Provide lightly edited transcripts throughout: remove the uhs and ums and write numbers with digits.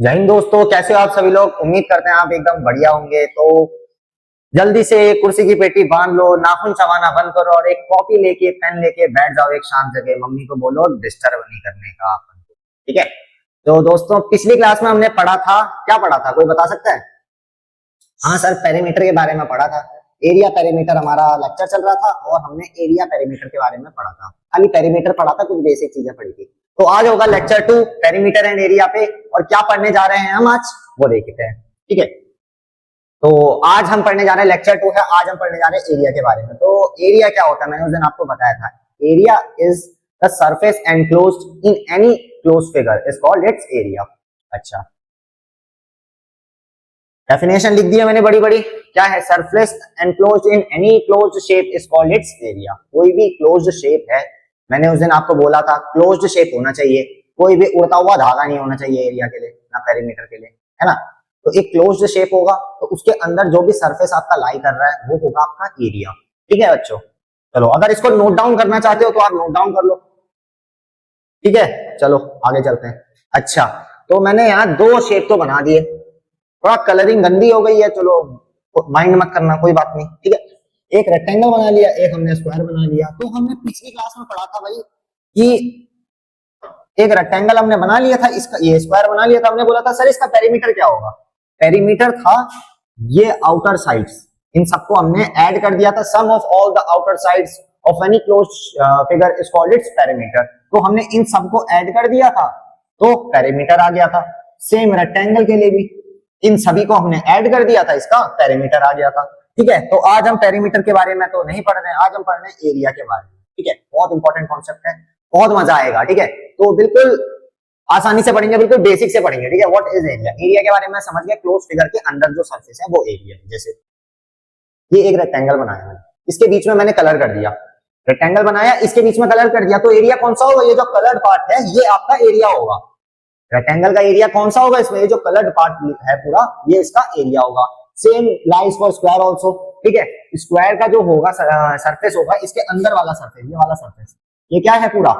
जय हिंद दोस्तों, कैसे हो आप सभी लोग। उम्मीद करते हैं आप एकदम बढ़िया होंगे। तो जल्दी से एक कुर्सी की पेटी बांध लो, नाखून चबाना बंद करो और एक कॉपी लेके पेन लेके बैठ जाओ एक शांत जगह। मम्मी को बोलो डिस्टर्ब नहीं करने का। ठीक है। तो दोस्तों, पिछली क्लास में हमने पढ़ा था, क्या पढ़ा था कोई बता सकता है? हाँ सर, पेरीमीटर के बारे में पढ़ा था। एरिया पेरीमीटर हमारा लेक्चर चल रहा था और हमने एरिया पेरीमीटर के बारे में पढ़ा था। खाली पेरीमीटर पढ़ा था, कुछ बेसिक चीजें पढ़ी थी। तो आज होगा लेक्चर 2 पेरीमीटर एंड एरिया पे। और क्या पढ़ने जा रहे हैं हम आज, वो देखते हैं। ठीक है। तो आज हम पढ़ने जा रहे हैं, लेक्चर 2 है। आज हम पढ़ने जा रहे हैं एरिया के बारे में। तो एरिया क्या होता है, मैंने उस दिन आपको बताया था। Area is the surface enclosed in any closed figure is called it's area. अच्छा, डेफिनेशन लिख दिया मैंने बड़ी बड़ी। क्या है? Surface enclosed in any closed shape is called it's area. कोई भी क्लोज्ड शेप है, मैंने उस दिन आपको बोला था क्लोज्ड शेप होना चाहिए, कोई भी उड़ता हुआ धागा नहीं होना चाहिए एरिया के लिए, ना पेरीमीटर के लिए, है ना। तो एक क्लोज्ड शेप होगा तो उसके अंदर जो भी सरफेस आपका लाई कर रहा है वो होगा आपका एरिया। ठीक है बच्चों, चलो अगर इसको नोट डाउन करना चाहते हो तो आप नोट डाउन कर लो। ठीक है, चलो आगे चलते हैं। अच्छा, तो मैंने यहाँ दो शेप तो बना दिए। थोड़ा कलरिंग गंदी हो गई है, चलो माइंड मत करना, कोई बात नहीं। ठीक है, एक रेक्टेंगल बना लिया, एक हमने स्क्वायर बना लिया। तो हमने पिछली क्लास में पढ़ा था भाई कि एक रेक्टेंगल हमने बना लिया था, इसका ये स्क्वायर बना लिया था। हमने बोला था सर इसका पेरीमीटर क्या होगा। पेरीमीटर था ये आउटर साइड्स, इन सबको हमने ऐड कर दिया था। Sum of all the outer sides of any closed figure is called its perimeter. तो हमने इन सबको ऐड कर दिया था तो पेरीमीटर आ गया था। सेम रेक्टेंगल के लिए भी इन सभी को हमने ऐड कर दिया था, इसका पेरीमीटर आ गया था। ठीक है, तो आज हम पेरीमीटर के बारे में तो नहीं पढ़ रहे हैं, आज हम पढ़ रहे हैं एरिया के बारे में। ठीक है, बहुत इंपॉर्टेंट कॉन्सेप्ट है, बहुत मजा आएगा। ठीक है, तो बिल्कुल आसानी से पढ़ेंगे, बिल्कुल बेसिक से पढ़ेंगे। ठीक है, व्हाट इज एरिया। एरिया के बारे में समझ गए, क्लोज फिगर के अंदर जो सरफेस है वो एरिया है। जैसे ये एक रेक्टेंगल बनाया मैंने, इसके बीच में मैंने कलर कर दिया। रेक्टेंगल बनाया, इसके बीच में कलर कर दिया, तो एरिया कौन सा होगा? ये जो कलर्ड पार्ट है ये आपका एरिया होगा। रेक्टेंगल का एरिया कौन सा होगा? इसमें ये जो कलर्ड पार्ट है पूरा, ये इसका एरिया होगा। Same lies for square also. ठीक है, स्क्वायर का जो होगा सरफेस होगा, इसके अंदर वाला सरफेस, ये वाला सरफेस, ये क्या है? पूरा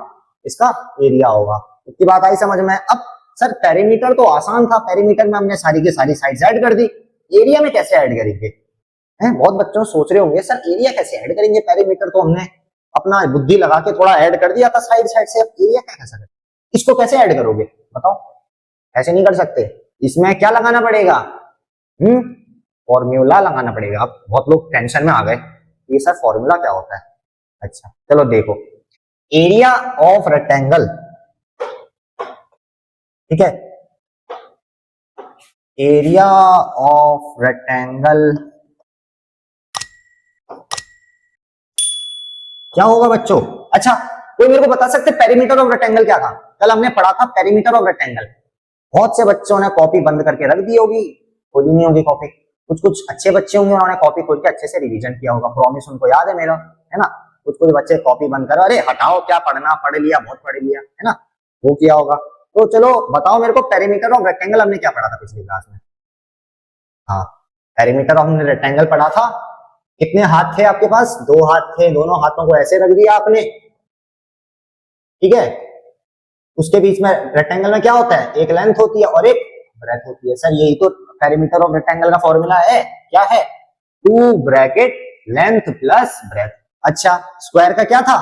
इसका एरिया होगा। इतनी बात आई समझ में? अब सर पेरीमीटर तो आसान था, पेरीमीटर में हमने सारी की सारी साइड्स ऐड कर दी, एरिया में कैसे ऐड करेंगे? बहुत बच्चों सोच रहे होंगे सर एरिया कैसे ऐड करेंगे, पेरीमीटर तो हमने अपना बुद्धि लगा के थोड़ा ऐड कर दिया था साइड साइड से, अब एरिया क्या कैसे करें? इसको कैसे ऐड करोगे बताओ? ऐसे नहीं कर सकते, इसमें क्या लगाना पड़ेगा? फॉर्मूला लगाना पड़ेगा। अब बहुत लोग टेंशन में आ गए, ये सर फॉर्मूला क्या होता है? अच्छा चलो देखो, एरिया ऑफ रेक्टेंगल, ठीक है, एरिया ऑफ रेक्टेंगल क्या होगा बच्चों? अच्छा, कोई मेरे को बता सकते पेरीमीटर ऑफ रेक्टेंगल क्या था? कल हमने पढ़ा था पेरीमीटर ऑफ रेक्टेंगल। बहुत से बच्चों ने कॉपी बंद करके रख दी होगी, खोली नहीं होगी कॉपी। कुछ कुछ अच्छे बच्चे होंगे, उन्होंने कॉपी खोल के अच्छे से रिवीजन किया होगा, प्रॉमिस उनको याद है मेरा, है ना। कुछ कुछ बच्चे कॉपी बंद करो, अरे हटाओ क्या पढ़ना, पढ़ लिया, बहुत पढ़ लिया, है ना, वो किया होगा। तो चलो बताओ मेरे को, पेरीमीटर ऑफ रेक्टेंगल हमने क्या पढ़ा था पिछली क्लास में? हाँ, पेरीमीटर ऑफ हमने रेक्टेंगल पढ़ा था। कितने हाथ थे आपके पास? दो हाथ थे, दोनों हाथों को ऐसे रख दिया आपने। ठीक है, उसके बीच में रेक्टेंगल में क्या होता है? एक लेंथ होती है और एक ब्रेथ होती है। सर यही तो पेरीमीटर ऑफ रेक्टेंगल का फॉर्मूला है। क्या है? 2 ब्रैकेट लेंथ प्लस ब्रेथ। अच्छा, स्क्वायर का क्या था?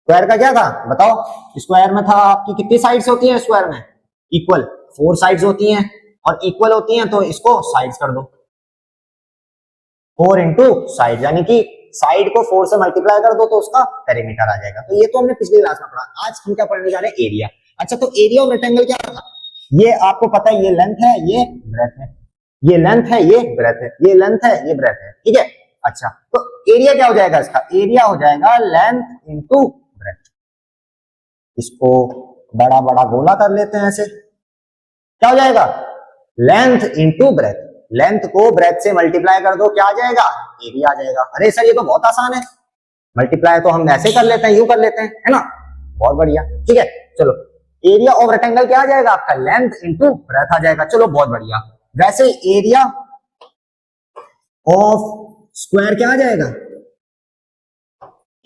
स्क्वायर का क्या था बताओ? स्क्वायर में था आपकी कितनी साइड्स होती हैं स्क्वायर में? इक्वल, 4 साइड्स होती हैं, और इक्वल होती हैं तो इसको साइड्स कर दो, 4 इंटू साइड, यानी कि साइड को 4 से मल्टीप्लाई कर दो तो उसका पेरीमीटर आ जाएगा। तो ये तो हमने पिछली क्लास में पढ़ा। आज हम क्या पढ़ने जा रहे हैं? एरिया। अच्छा, तो एरिया ऑफ रेक्टेंगल क्या था? ये आपको पता है, ये लेंथ है, ये ब्रेथ है, ये लेंथ है, ये ब्रेथ है, ये लेंथ है, ये ब्रेथ है। ठीक है, अच्छा तो एरिया क्या हो जाएगा? इसका एरिया हो जाएगा लेंथ इंटू ब्रेथ। इसको बड़ा बड़ा गोला कर लेते हैं ऐसे, क्या हो जाएगा? Length into breadth. लेंथ को ब्रेथ से मल्टीप्लाई कर दो, क्या आ जाएगा? एरिया आ जाएगा। अरे सर ये तो बहुत आसान है, मल्टीप्लाई तो हम ऐसे कर लेते हैं, यूं कर लेते हैं, है ना। बहुत बढ़िया, ठीक है। चलो एरिया ऑफ रेक्टेंगल क्या आ जाएगा आपका? लेंथ इंटू ब्रेथ आ जाएगा। चलो बहुत बढ़िया। वैसे एरिया ऑफ स्क्वायर क्या आ जाएगा?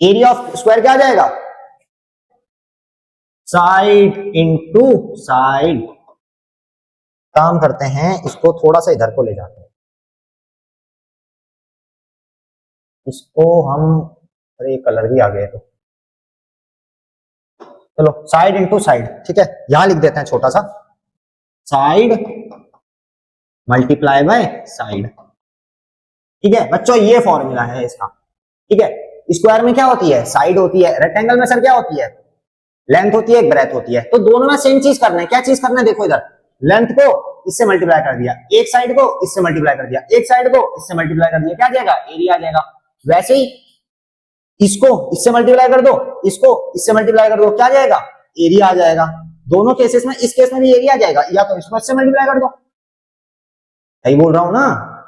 एरिया ऑफ स्क्वायर क्या आ जाएगा? Side into side. काम करते हैं, इसको थोड़ा सा इधर को ले जाते हैं, इसको हम, अरे कलर भी आ गया तो चलो साइड इंटू साइड, ठीक है, यहां लिख देते हैं छोटा सा, साइड मल्टीप्लाई बाय साइड, ठीक है बच्चों, ये फॉर्मूला है इसका, ठीक है। स्क्वायर में क्या होती है, साइड होती है, रेक्टेंगल में सर क्या होती है, लेंथ होती है, एक ब्रेथ होती है, तो दोनों में सेम चीज करना है, क्या चीज करना है, देखो इधर, लेंथ को इससे मल्टीप्लाई कर दिया, एक साइड को इससे मल्टीप्लाई कर दिया, एक साइड को इससे मल्टीप्लाई कर दिया, क्या जाएगा, एरिया आ जाएगा। वैसे ही इसको इससे मल्टीप्लाई कर दो, इसको इससे मल्टीप्लाई कर दो, क्या जाएगा, एरिया आ जाएगा। दोनों केसेस में, इस केस में भी एरिया आ जाएगा, या तो इसको इससे मल्टीप्लाई कर दो, सही बोल रहा हूं ना,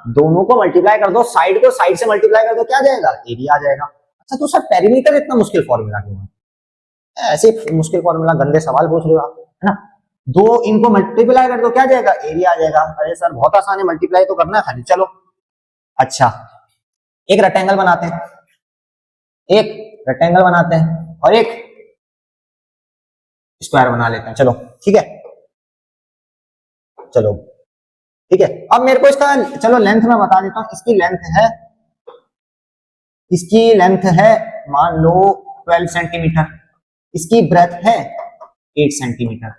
दोनों को मल्टीप्लाई कर दो, साइड को साइड से मल्टीप्लाई कर दो, क्या जाएगा, एरिया आ जाएगा। अच्छा तो सर पेरीमीटर इतना मुश्किल फॉर्मूला क्यों है, ऐसे मुश्किल फॉर्मूला, गंदे सवाल पूछ रहे हो आप, है ना। दो इनको मल्टीप्लाई कर दो, क्या जाएगा, एरिया आ जाएगा। अरे सर बहुत आसान है, मल्टीप्लाई तो करना है खाली, चलो। अच्छा एक रेक्टेंगल बनाते हैं, एक रेक्टेंगल बनाते हैं और एक स्क्वायर बना लेते हैं, चलो ठीक है, चलो ठीक है। अब मेरे को इसका चलो लेंथ में बता देता हूं, इसकी लेंथ है मान लो 12 सेंटीमीटर, इसकी ब्रेथ है 8 सेंटीमीटर।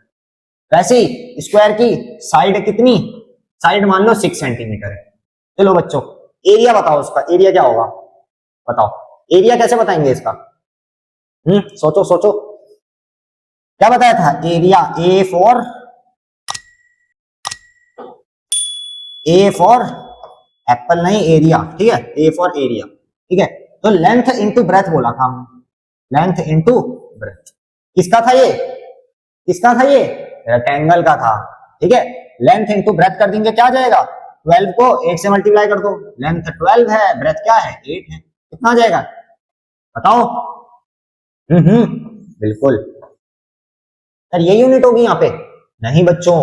वैसे ही स्क्वायर की साइड कितनी, साइड मान लो 6 सेंटीमीटर है। चलो बच्चों एरिया बताओ, उसका एरिया क्या होगा, बताओ एरिया कैसे बताएंगे इसका, सोचो सोचो, क्या बताया था, एरिया, ए फॉर एप्पल नहीं, एरिया, ठीक है, ए फॉर एरिया, ठीक है। तो लेंथ इंटू ब्रेथ बोला था हमने, लेंथ इंटू ब्रेथ, किसका था ये, किसका था ये, रेक्टेंगल का था, ठीक है। लेंथ इंटू ब्रेथ कर देंगे, क्या जाएगा, 12 को 8 से मल्टीप्लाई कर दो, लेंथ 12 है, ब्रेथ क्या है 8 है, कितना जाएगा बताओ। बिल्कुल सर ये यूनिट होगी यहाँ पे, नहीं बच्चों,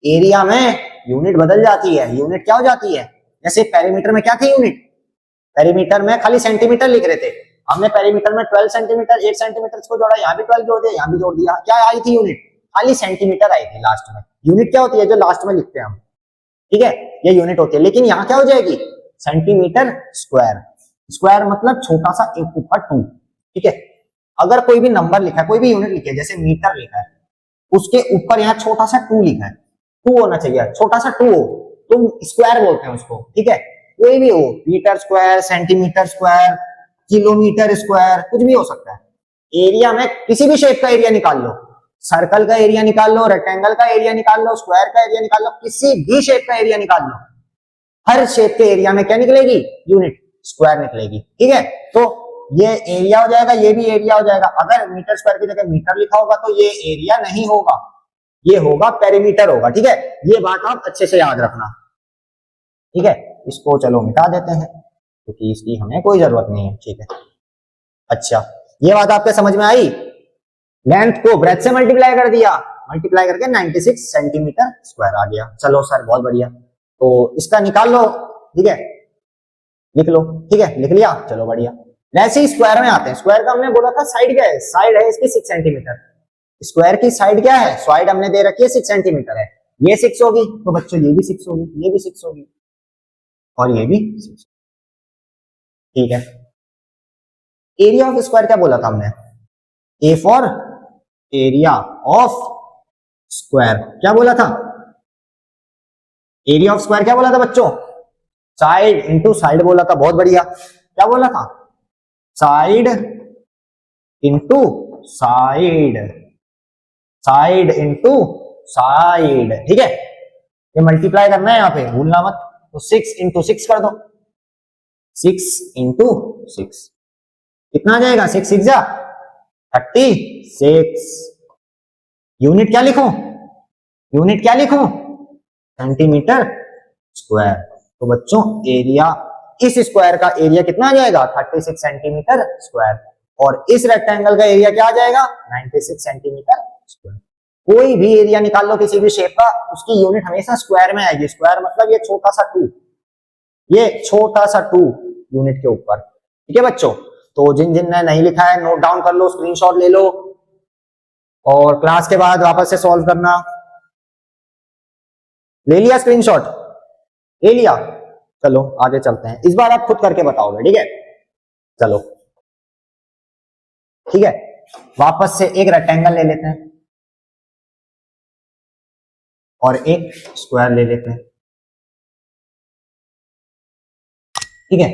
एरिया में यूनिट बदल जाती है, यूनिट क्या हो जाती है, जैसे पेरीमीटर में क्या थी यूनिट, पेरीमीटर में खाली सेंटीमीटर लिख रहे थे, हमने पेरीमीटर में 12 सेंटीमीटर 8 सेंटीमीटर को जोड़ा, यहाँ भी 12 जोड़ दिया, यहाँ भी जोड़ दिया, क्या आई थी यूनिट, खाली सेंटीमीटर आई थी लास्ट में। यूनिट क्या होती है, जो लास्ट में लिखते हैं हम, ठीक है, ये यूनिट होती है। लेकिन यहाँ क्या हो जाएगी, सेंटीमीटर स्क्वायर, स्क्वायर मतलब छोटा सा एक ऊपर 2, ठीक है। अगर कोई भी नंबर लिखा है, कोई भी यूनिट लिखी है, जैसे मीटर लिखा है, उसके ऊपर यहाँ छोटा सा 2 लिखा है, 2 होना चाहिए, छोटा सा 2 हो तो स्क्वायर बोलते हैं उसको, ठीक है। कोई भी हो, metre square, centimetre square, kilometre square, कुछ भी हो सकता है। एरिया में किसी भी शेप का एरिया निकाल लो, सर्कल का एरिया निकाल लो, रेक्टेंगल का एरिया निकाल लो, स्क्वायर का एरिया निकाल लो, किसी भी शेप का एरिया निकाल लो, हर शेप के एरिया में क्या निकलेगी, यूनिट स्क्वायर निकलेगी, ठीक है। तो ये एरिया हो जाएगा, ये भी एरिया हो जाएगा। अगर मीटर स्क्वायर की जगह मीटर लिखा होगा तो ये एरिया नहीं होगा, ये होगा पेरीमीटर होगा, ठीक है। ये बात आप अच्छे से याद रखना, ठीक है। इसको चलो मिटा देते हैं क्योंकि इसकी हमें कोई जरूरत नहीं है, ठीक है। अच्छा ये बात आपके समझ में आई, लेंथ को ब्रेथ से मल्टीप्लाई कर दिया, मल्टीप्लाई करके 96 सेंटीमीटर स्क्वायर आ गया। चलो सर बहुत बढ़िया, तो इसका निकाल लो, ठीक है, लिख लो, ठीक है, लिख लिया, चलो बढ़िया। वैसे ही स्क्वायर में आते हैं, स्क्वायर का हमने बोला था साइड क्या है, साइड है इसकी 6 सेंटीमीटर, स्क्वायर की साइड क्या है, साइड हमने दे रखी है 6 सेंटीमीटर है, ये 6 होगी, तो बच्चों ये भी 6 होगी, ये भी 6 होगी और ये भी 6, ठीक है। एरिया ऑफ स्क्वायर क्या बोला था हमने, A for area of square, क्या बोला था, एरिया ऑफ स्क्वायर क्या बोला था बच्चों, साइड इंटू साइड बोला था, बहुत बढ़िया। क्या बोला था, side into side, side into side, ठीक है। ये मल्टीप्लाई करना है यहाँ पे, भूलना मत, तो 6 इंटू 6 कर दो, 6 इंटू 6 कितना आ जाएगा, 6 6 जा 36। यूनिट क्या लिखूं, यूनिट क्या लिखूं, सेंटीमीटर स्क्वायर। तो बच्चों एरिया, इस स्क्वायर का एरिया कितना आ जाएगा, 36 सेंटीमीटर स्क्वायर, और इस रेक्टेंगल का एरिया क्या आ जाएगा, 96 सेंटीमीटर स्क्वायर। कोई भी एरिया निकाल लो किसी भी शेप का, उसकी यूनिट हमेशा स्क्वायर में आएगी, स्क्वायर मतलब ये छोटा सा 2, ये छोटा सा 2 यूनिट के ऊपर, ठीक है बच्चों। तो जिन जिन ने नहीं लिखा है नोट डाउन कर लो, स्क्रीनशॉट ले लो और क्लास के बाद वापस से सॉल्व करना। ले लिया स्क्रीनशॉट? ले लिया? चलो आगे चलते हैं, इस बार आप खुद करके बताओगे, ठीक है? चलो ठीक है, वापस से एक रेक्टेंगल ले लेते हैं और एक स्क्वायर ले लेते हैं, ठीक है?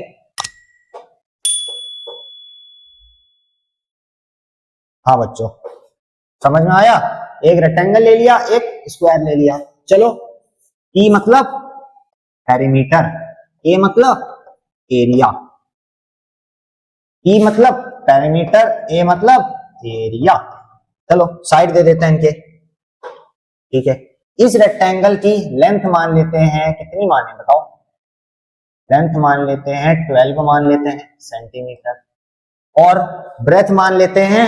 हाँ बच्चों, समझ में आया? एक रेक्टेंगल ले लिया, एक स्क्वायर ले लिया। चलो, ई मतलब पेरीमीटर, ए मतलब एरिया। ई मतलब पेरीमीटर, ए मतलब एरिया। चलो साइड दे देते हैं इनके, ठीक है? इस रेक्टेंगल की लेंथ मान लेते हैं, कितनी माने बताओ? लेंथ मान लेते हैं 12 मान लेते हैं सेंटीमीटर, और ब्रेथ मान लेते हैं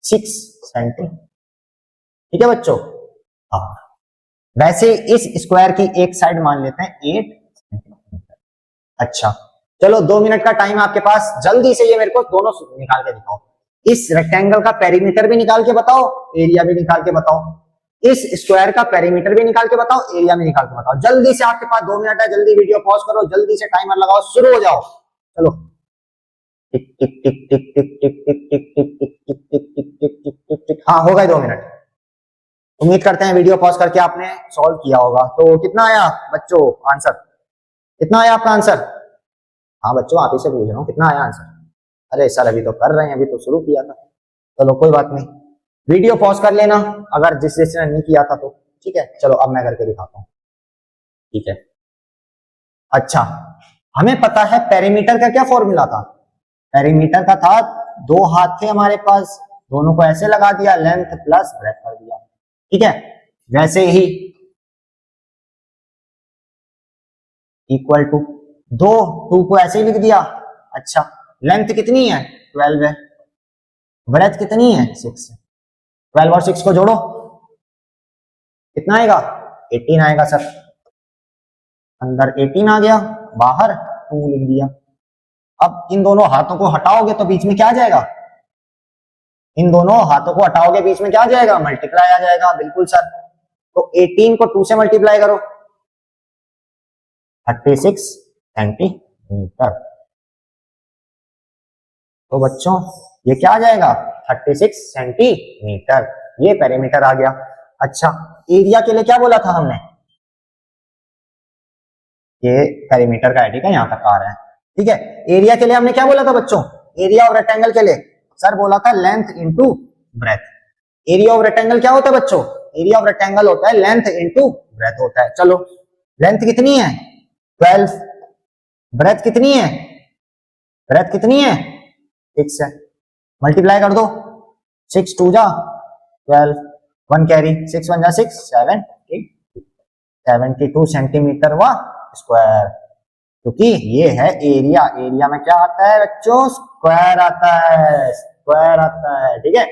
6 सेंटी, ठीक है बच्चों? हाँ, वैसे इस स्क्वायर की एक साइड मान लेते हैं 8 सेंटीमीटर। अच्छा चलो, 2 मिनट का टाइम आपके पास, जल्दी से ये मेरे को दोनों निकाल के दिखाओ। इस रेक्टेंगल का पेरीमीटर भी निकाल के बताओ, एरिया भी निकाल के बताओ। इस स्क्वायर का पेरीमीटर भी निकाल के बताओ, एरिया भी निकाल के बताओ। जल्दी से, आपके पास 2 मिनट है, जल्दी वीडियो पॉज करो, जल्दी से टाइमर लगाओ, शुरू हो जाओ। चलो, टिक टिक टिक टिक टिक टिक टिक टिक टिक टिक टिक टिक टिक टिक टिक टिक टिक। हाँ, हो गए 2 मिनट। उम्मीद करते हैं वीडियो पॉज करके आपने सॉल्व किया होगा। तो कितना आया बच्चों आंसर? कितना आया आपका आंसर? हाँ बच्चों, आप ही से पूछ रहा हूँ, कितना आया आंसर? अरे सर अभी तो कर रहे हैं, अभी तो शुरू किया था। चलो कोई बात नहीं, वीडियो पॉज कर लेना अगर जिसने नहीं किया था तो, ठीक है? चलो अब मैं करके दिखाता हूँ, ठीक है? अच्छा, हमें पता है पेरीमीटर का क्या फॉर्मूला था? पेरीमीटर का था, 2 हाथ थे हमारे पास, दोनों को ऐसे लगा दिया, लेंथ प्लस ब्रेथ कर दिया, ठीक है? वैसे ही इक्वल टू 2 को ऐसे ही लिख दिया। अच्छा, लेंथ कितनी है? 12 है, ब्रेथ कितनी है? 6 है। 12 और 6 को जोड़ो, कितना आएगा? 18 आएगा सर। अंदर 18 आ गया, बाहर 2 लिख दिया। अब इन दोनों हाथों को हटाओगे तो बीच में क्या आ जाएगा? इन दोनों हाथों को हटाओगे, बीच में क्या आ जाएगा? मल्टीप्लाई आ जाएगा। बिल्कुल सर। तो 18 को 2 से मल्टीप्लाई करो, 36 सेंटीमीटर। तो बच्चों ये क्या आ जाएगा? 36 सेंटीमीटर। ये पेरीमीटर आ गया। अच्छा, एरिया के लिए क्या बोला था हमने? ये पेरीमीटर का है, ठीक है? यहां तक आ रहा है, ठीक है? एरिया के लिए हमने क्या बोला था बच्चों? एरिया ऑफ रेक्टेंगल के लिए सर बोला था length into breadth. Area of rectangle क्या होता है बच्चों? एरिया ऑफ रेक्टेंगल होता है लेंथ इंटू ब्रेथ होता है। चलो, लेंथ कितनी है? 12। ब्रेथ कितनी है? ब्रेथ कितनी है? 6 है। मल्टीप्लाई कर दो, 6 2 जा 12, 1 कैरी, 6 1 जा 6, 72 सेंटीमीटर हुआ स्क्वायर। क्योंकि ये है एरिया, एरिया में क्या आता है बच्चों? स्क्वायर आता है, स्क्वायर आता है, ठीक है?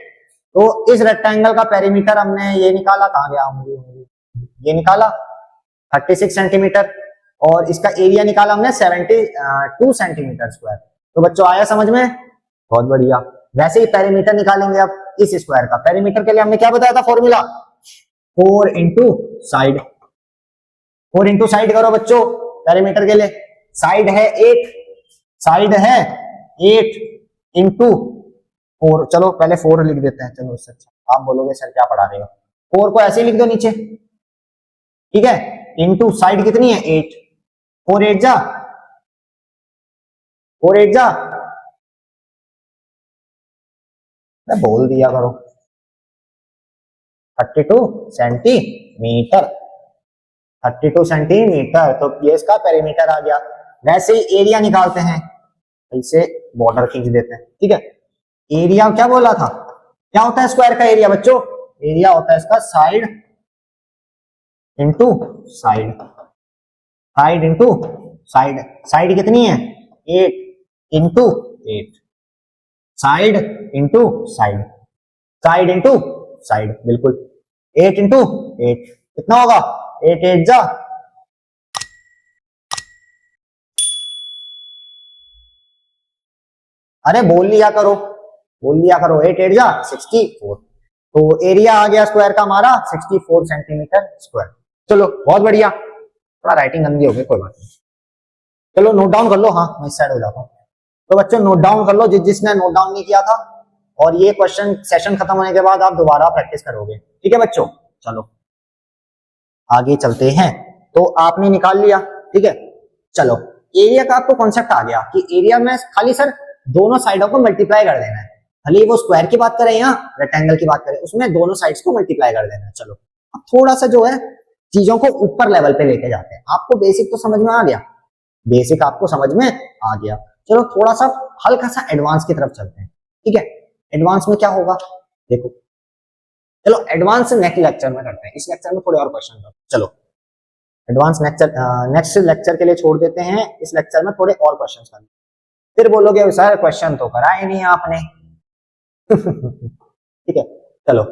तो इस रेक्टेंगल का पेरीमीटर हमने ये निकाला, कहां गया मुझे, ये निकाला 36 सेंटीमीटर, और इसका एरिया निकाला हमने 72 सेंटीमीटर स्क्वायर। तो बच्चों आया समझ में? बहुत बढ़िया। वैसे ही पेरीमीटर निकालेंगे अब इस स्क्वायर का। पेरीमीटर के लिए हमने क्या बताया था formula? 4 into side. 4 into side करो बच्चों पेरीमीटर के लिए। साइड है 8, साइड है 8 इंटू 4। चलो पहले 4 लिख देते हैं, चलो उससे अच्छा। आप बोलोगे सर क्या पढ़ा रहे हो? 4 को ऐसे ही लिख दो नीचे, ठीक है? इंटू साइड कितनी है? 8। 4 8 जा 4 8 जा, मैं बोल दिया करो, 32 सेंटीमीटर। 32 सेंटीमीटर। तो ये इसका पेरीमीटर आ गया। वैसे ही एरिया निकालते हैं, ऐसे बॉर्डर खींच देते हैं, ठीक है? एरिया क्या बोला था? क्या होता है स्क्वायर का एरिया बच्चों? एरिया होता है इसका side into side, side into side. Side कितनी है? 8 into 8, side into side, side into side, बिल्कुल 8 इंटू 8 कितना होगा? 8 8 जा, अरे बोल लिया करो, बोल लिया करो, 8 8 जा 64। तो एरिया आ गया स्क्वायर का हमारा 64 सेंटीमीटर स्क्वायर। चलो बहुत बढ़िया, थोड़ा राइटिंग गंदी हो गई, कोई बात नहीं। चलो नोट डाउन कर लो, हाँ मैं इस साइड हो जाता हूँ। तो बच्चों नोट डाउन कर लो, जिसने नोट डाउन नहीं किया था, और ये क्वेश्चन सेशन खत्म होने के बाद आप दोबारा प्रैक्टिस करोगे, ठीक है बच्चों। चलो आगे चलते हैं। तो आपने निकाल लिया, ठीक है। चलो एरिया का आपको कॉन्सेप्ट आ गया कि एरिया में खाली सर दोनों साइडों को मल्टीप्लाई कर देना है, भले वो स्क्वायर की बात करें या रेक्टेंगल की बात करें, उसमें दोनों साइड्स को मल्टीप्लाई कर देना है। चलो अब थोड़ा सा जो है चीजों को ऊपर लेवल पे लेके जाते हैं। आपको बेसिक तो समझ में आ गया, बेसिक आपको समझ में आ गया। चलो थोड़ा सा हल्का सा एडवांस की तरफ चलते हैं, ठीक है। एडवांस में क्या होगा देखो, चलो एडवांस नेक्स्ट लेक्चर में करते हैं, इस लेक्चर में थोड़े और क्वेश्चन करते हैं। चलो एडवांस नेक्स्ट लेक्चर के लिए छोड़ देते हैं, इस लेक्चर में थोड़े और क्वेश्चन करते हैं। फिर बोलोगे सर क्वेश्चन तो कराए नहीं आपने ठीक है। चलो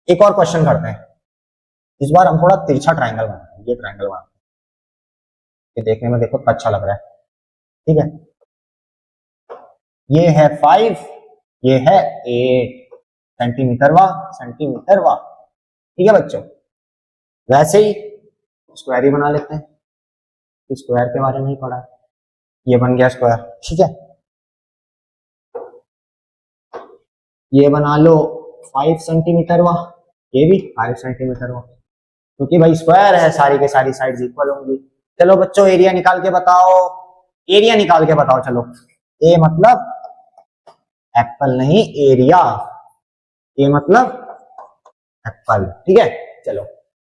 एक और क्वेश्चन करते हैं, इस बार हम थोड़ा तिरछा ट्रायंगल बनाते हैं। ये ट्रायंगल बनाते हैं, ये देखने में देखो अच्छा लग रहा है, ठीक है। ये है 5, ये है 8 सेंटीमीटर वा, ठीक है बच्चों। वैसे ही स्क्वायर ही बना लेते हैं, स्क्वायर के बारे में ही पढ़ा है, ये बन गया स्क्वायर, ठीक है। ये बना लो 5 सेंटीमीटर वा, ये भी 5 सेंटीमीटर वा, क्योंकि भाई स्क्वायर है, सारी के सारी साइड्स इक्वल होंगी। चलो बच्चों एरिया निकाल के बताओ, एरिया निकाल के बताओ। चलो ए मतलब एप्पल नहीं एरिया, ए मतलब एप्पल, ठीक है। चलो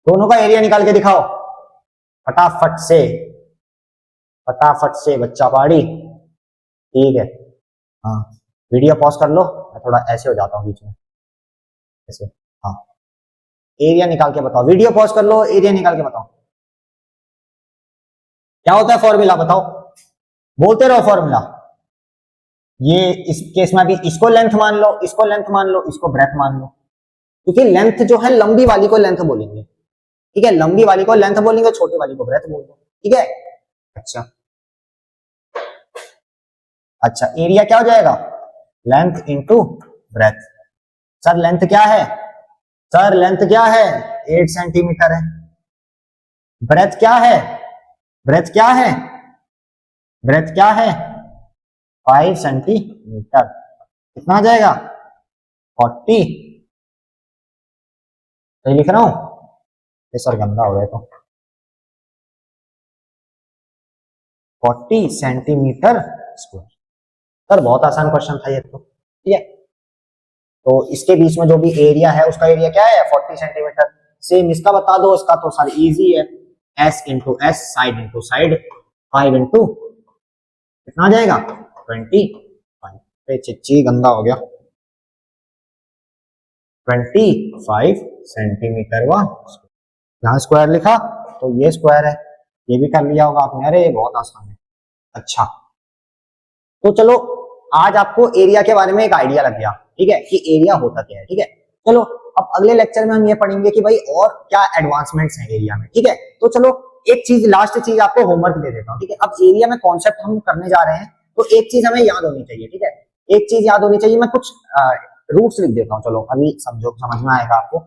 दोनों का एरिया निकाल के दिखाओ फटाफट से बच्चा पाड़ी, ठीक है। हाँ वीडियो पॉज कर लो, मैं थोड़ा ऐसे हो जाता हूँ बीच में ऐसे। हाँ एरिया निकाल के बताओ, वीडियो पॉज कर लो, एरिया निकाल के बताओ। क्या होता है फॉर्मूला बताओ, बोलते रहो फॉर्मूला। ये इस केस में भी इसको लेंथ मान लो, इसको लेंथ मान लो, इसको ब्रेथ मान लो, क्योंकि लेंथ जो है लंबी वाली को लेंथ बोलेंगे, ठीक है। लंबी वाली को लेंथ बोलेंगे, छोटी वाली को ब्रेथ बोल दो, ठीक है। अच्छा एरिया क्या हो जाएगा, length into breadth. Sir length क्या है, सर लेंथ क्या है 8 सेंटीमीटर है। ब्रेथ क्या है, ब्रेथ क्या है, ब्रेथ क्या है 5 सेंटीमीटर। कितना आ जाएगा 40, सही लिख रहा हूं, ये सर गंदा हो गया तो 40 सेंटीमीटर स्क्वायर। सर बहुत आसान क्वेश्चन था ये तो, ठीक है। तो इसके बीच में जो भी एरिया है उसका एरिया क्या है 40 सेंटीमीटर। सेम इसका बता दो, इसका तो सर इजी है, s into S, side into side, 5 into कितना आ जाएगा 25। चिच्ची गंदा हो गया, 25 सेंटीमीटर वा। यहाँ स्क्वायर लिखा तो ये स्क्वायर है, ये भी कर लिया होगा आपने, अरे बहुत आसान है। अच्छा तो चलो आज आपको एरिया के बारे में एक आइडिया लग गया, ठीक है, कि एरिया होता क्या है, ठीक है। चलो अब अगले लेक्चर में हम ये पढ़ेंगे कि भाई और क्या एडवांसमेंट्स हैं एरिया में, ठीक है। तो चलो एक चीज, लास्ट चीज आपको होमवर्क दे देता हूँ, ठीक है। अब एरिया में कॉन्सेप्ट हम करने जा रहे हैं, तो एक चीज हमें याद होनी चाहिए, ठीक है। एक चीज याद होनी चाहिए, मैं कुछ रूट्स लिख देता हूँ, चलो अभी समझो, समझ में आएगा आपको।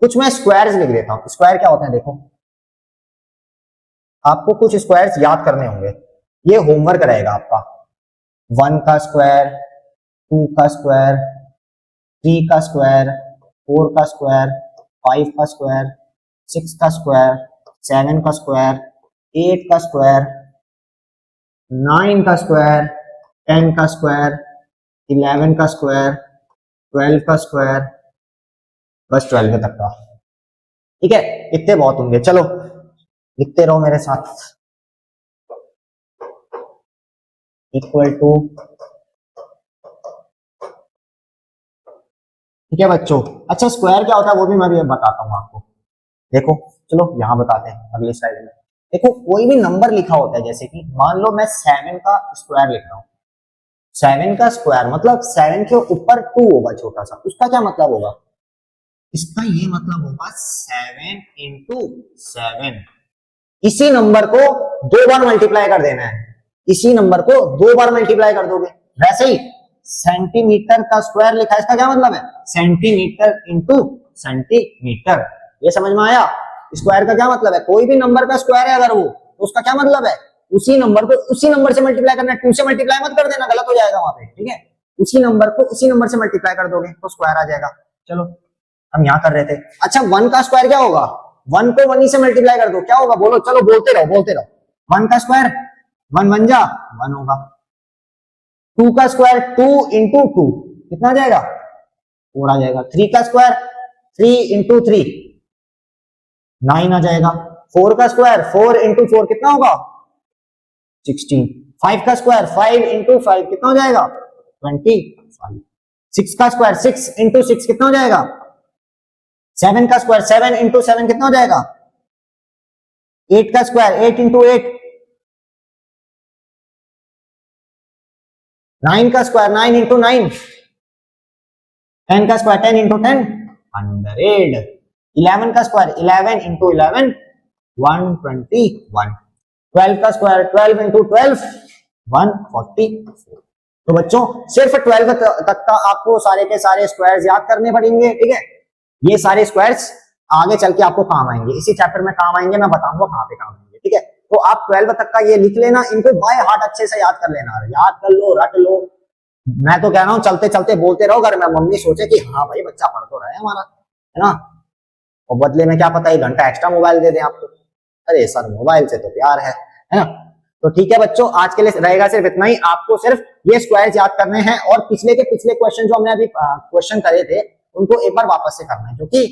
कुछ मैं स्क्वायर्स लिख देता हूँ। स्क्वायर क्या होते हैं देखो, आपको कुछ स्क्वायर्स याद करने होंगे, ये होमवर्क रहेगा आपका। 1 का स्क्वायर, 2 का स्क्वायर, 3 का स्क्वायर, 4 का स्क्वायर, 5 का स्क्वायर, 6 का स्क्वायर, 7 का स्क्वायर, 8 का स्क्वायर, 9 का स्क्वायर, 10 का स्क्वायर, 11 का स्क्वायर, 12 का स्क्वायर, बस 12 तक का, ठीक है। इतने बहुत होंगे, चलो लिखते रहो मेरे साथ। इक्वल टू, ठीक है बच्चों। अच्छा स्क्वायर क्या होता है वो भी मैं भी बताता हूँ आपको, देखो चलो यहाँ बताते हैं अगले स्लाइड में। देखो कोई भी नंबर लिखा होता है, जैसे कि मान लो मैं 7 का स्क्वायर लिख रहा हूँ, 7 का स्क्वायर मतलब 7 के ऊपर 2 होगा छोटा सा, उसका क्या मतलब होगा, इसका ये मतलब होगा 7 इंटू 7। इसी नंबर को 2 बार मल्टीप्लाई कर देना है, इसी नंबर को 2 बार मल्टीप्लाई कर दोगे। वैसे ही सेंटीमीटर का स्क्वायर लिखा है, इसका क्या मतलब है सेंटीमीटर इंटू सेंटीमीटर, ये समझ में आया? स्क्वायर का क्या मतलब है? कोई भी नंबर का स्क्वायर है अगर वो, तो उसका क्या मतलब है? उसी नंबर को उसी नंबर से मल्टीप्लाई करना है, 2 से मल्टीप्लाई मत कर देना, गलत हो जाएगा वहां पे, ठीक है? उसी नंबर को उसी नंबर से मल्टीप्लाई कर दोगे तो स्क्वायर आ जाएगा। चलो हम यहाँ कर रहे थे। अच्छा 1 का स्क्वायर क्या होगा? 1 को 1 ही से मल्टीप्लाई कर दो, क्या होगा बोलो? चलो बोलते रहो बोलते रहो। 1 का स्क्वायर 1 1 जा 1 होगा। 2 का स्क्वायर 2 इंटू 2 कितना आ जाएगा? 4 आ जाएगा। 3 का स्क्वायर 3 इंटू 3 9 आ जाएगा। 4 का स्क्वायर 4 इंटू 4 कितना होगा? 16। 5 का स्क्वायर 5 इंटू 5 कितना हो जाएगा? 25। 6 का स्क्वायर 6 इंटू 6 कितना हो जाएगा? 7 का स्क्वायर 7 इंटू 7 कितना हो जाएगा? 8 का स्क्वायर 8 इंटू 8। 9 का स्क्वायर 9 इंटू 9। 10 का स्क्वायर 10 इंटू 10 100। 11 का स्क्वायर 11 इंटू 11 121। 12 का स्क्वायर 12 इंटू 12 144। तो बच्चों सिर्फ 12 तक का आपको सारे के सारे स्क्वायर्स याद करने पड़ेंगे, ठीक है? ये सारे स्क्वायर्स आगे चल के आपको काम आएंगे, इसी चैप्टर में काम आएंगे, मैं बताऊंगा कहां पे काम आएंगे, ठीक है? तो आप 12 तक का ये लिख लेना, इनको बाय हार्ट अच्छे से याद कर लेना, याद कर लो, रट लो। मैं तो कह रहा हूं चलते चलते बोलते रहो, घर में मम्मी सोचे कि हाँ भाई बच्चा पढ़ तो रहा है हमारा, है ना? और बदले में क्या पता 1 घंटा एक्स्ट्रा मोबाइल दे दें आपको। अरे सर मोबाइल से तो प्यार है ना? तो ठीक है बच्चों, आज के लिए रहेगा सिर्फ इतना ही। आपको सिर्फ ये स्क्वायर्स याद करने हैं और पिछले के पिछले क्वेश्चन जो हमने अभी क्वेश्चन करे थे उनको एक बार वापस से करना है, क्योंकि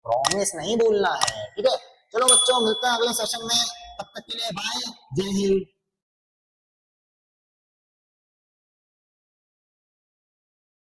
प्रॉमिस नहीं भूलना है, ठीक है? चलो बच्चों मिलते हैं अगले सेशन में, तब तक के लिए बाय, जय हिंद।